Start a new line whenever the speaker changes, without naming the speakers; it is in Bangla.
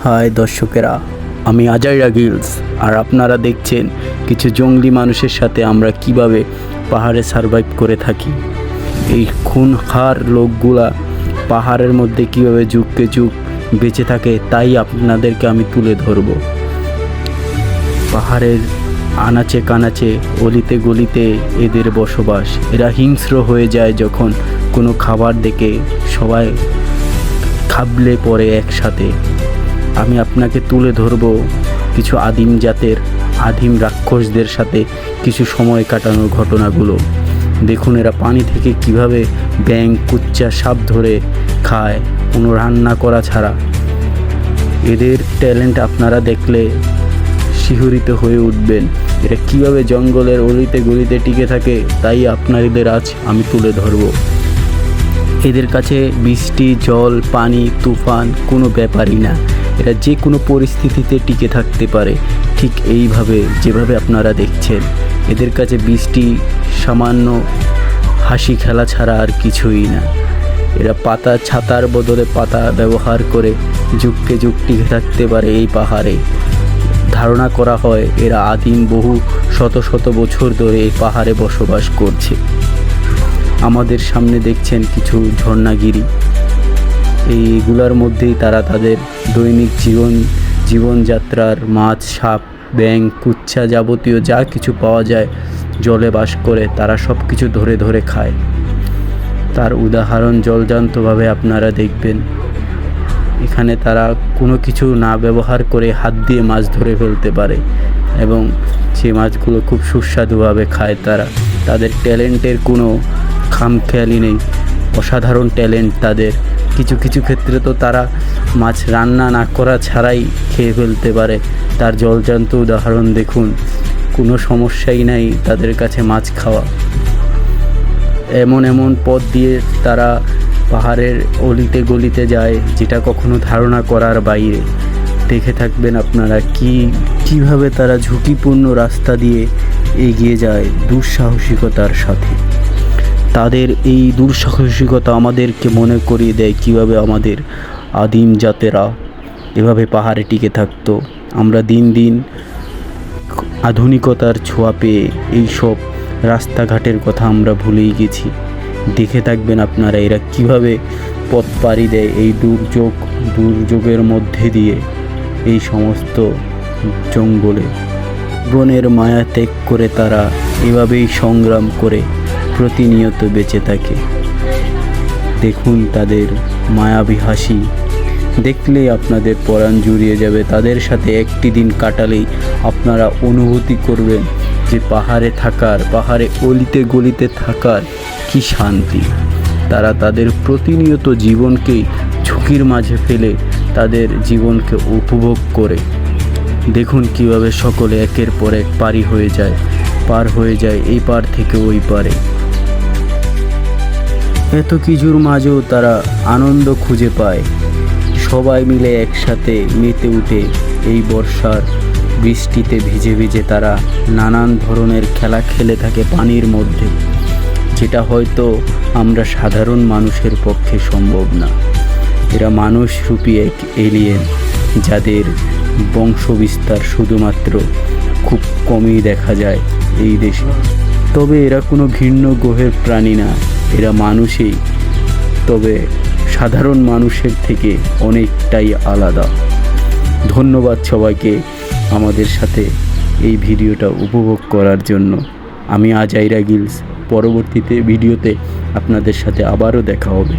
হাই দর্শকেরা, আমি আজাইরা গিলস, আর আপনারা দেখছেন কিছু জঙ্গলি মানুষের সাথে আমরা কিভাবে পাহাড়ে সারভাইভ করে থাকি। এই খুনখার লোকগুলা পাহাড়ের মধ্যে কিভাবে যুগকে যুগ বেঁচে থাকে তাই আপনাদেরকে আমি তুলে ধরব। পাহাড়ের আনাচে কানাচে অলিতে গলিতে এদের বসবাস। এরা হিংস্র হয়ে যায় যখন কোনো খাবার দেখে সবাই খাবলে পড়ে একসাথে। আমি আপনাকে তুলে ধরব কিছু আদিম জাতের আদিম রাক্ষসদের সাথে কিছু সময় কাটানোর ঘটনাগুলো। দেখুন এরা পানি থেকে কিভাবে ব্যাঙ, কুচ্চা, সাপ ধরে খায় কোনো রান্না করা ছাড়া। এদের ট্যালেন্ট আপনারা দেখলে শিহরিত হয়ে উঠবেন। এরা কিভাবে জঙ্গলের অলিতে গলিতে টিকে থাকে তাই আপনাদের আজ আমি তুলে ধরব। এদের কাছে বৃষ্টি, জল, পানি, তুফান কোনো ব্যাপারই না। এরা যে কোনো পরিস্থিতিতে টিকে থাকতে পারে, ঠিক এইভাবে যেভাবে আপনারা দেখছেন। এদের কাছে বৃষ্টি সামান্য হাসি খেলা ছাড়া আর কিছুই না। এরা পাতা, ছাতার বদলে পাতা ব্যবহার করে যুগকে যুগ টিকে থাকতে পারে এই পাহাড়ে। ধারণা করা হয় এরা আদিম বহু শত শত বছর ধরে এই পাহাড়ে বসবাস করছে। আমাদের সামনে দেখছেন কিছু ঝর্ণাগিরি। এইগুলোর মধ্যেই তারা তাদের দৈনিক জীবনযাত্রার মাছ, সাপ, ব্যাঙ, কুচ্চা যাবতীয় যা কিছু পাওয়া যায় জলে বাস করে তারা সব কিছু ধরে ধরে খায়। তার উদাহরণ জলজান্তভাবে আপনারা দেখবেন। এখানে তারা কোনো কিছু না ব্যবহার করে হাত দিয়ে মাছ ধরে ফেলতে পারে এবং সেই মাছগুলো খুব সুস্বাদুভাবে খায় তারা। তাদের ট্যালেন্টের কোনো খামখেয়ালি নেই, অসাধারণ ট্যালেন্ট তাদের। কিছু কিছু ক্ষেত্রে তো তারা মাছ রান্না না করা ছাড়াই খেয়ে ফেলতে পারে। তার জলজান্ত উদাহরণ দেখুন, কোনো সমস্যাই নাই তাদের কাছে মাছ খাওয়া। এমন এমন পথ দিয়ে তারা পাহাড়ের অলিতে গলিতে যায় যেটা কখনো ধারণা করার বাইরে। দেখে থাকবেন আপনারা কিভাবে তারা ঝুঁকিপূর্ণ রাস্তা দিয়ে এগিয়ে যায় দুঃসাহসিকতার সাথে। তাদের এই দুঃসাহসিকতা আমাদেরকে মনে করিয়ে দেয় কিভাবে আমাদের আদিম জাতেরা এভাবে পাহাড়ে টিকে থাকতো। আমরা দিন দিন আধুনিকতার ছোঁয়া পেয়ে এইসব রাস্তাঘাটের কথা আমরা ভুলেই গেছি। দেখে থাকবেন আপনারা এরা কিভাবে পথ পাড়ি দেয় এই দুর্যোগের মধ্যে দিয়ে এই সমস্ত জঙ্গলে। বনের মায়া ত্যাগ করে তারা এভাবেই সংগ্রাম করে প্রতিনিয়ত বেঁচে থাকে। দেখুন তাদের মায়াবী হাসি, দেখলেই আপনাদের পরাণ জুড়িয়ে যাবে। তাদের সাথে একটি দিন কাটালেই আপনারা অনুভূতি করবেন যে পাহাড়ে অলিতে গলিতে থাকার কি শান্তি। তারা তাদের প্রতিনিয়ত জীবনকেই ঝুঁকির মাঝে ফেলে তাদের জীবনকে উপভোগ করে। দেখুন কিভাবে সকলে একের পর এক পার হয়ে যায় এই পার থেকে ওই পারে। এত কিছুর মাঝেও তারা আনন্দ খুঁজে পায়। সবাই মিলে একসাথে মেতে উঠে এই বর্ষার বৃষ্টিতে ভিজে ভিজে তারা নানান ধরনের খেলা খেলে থাকে পানির মধ্যে, যেটা হয়তো আমরা সাধারণ মানুষের পক্ষে সম্ভব না। এরা মানুষরূপী এক এলিয়েন যাদের বংশবিস্তার শুধুমাত্র খুব কমই দেখা যায় এই দেশে। তবে এরা কোনো ভিন্ন গ্রহের প্রাণী না, এরা মানুষই, তবে সাধারণ মানুষের থেকে অনেকটাই আলাদা। ধন্যবাদ সবাইকে আমাদের সাথে এই ভিডিওটা উপভোগ করার জন্য। আমি আজাইরা গিলস। পরবর্তীতে ভিডিওতে আপনাদের সাথে আবারও দেখা হবে।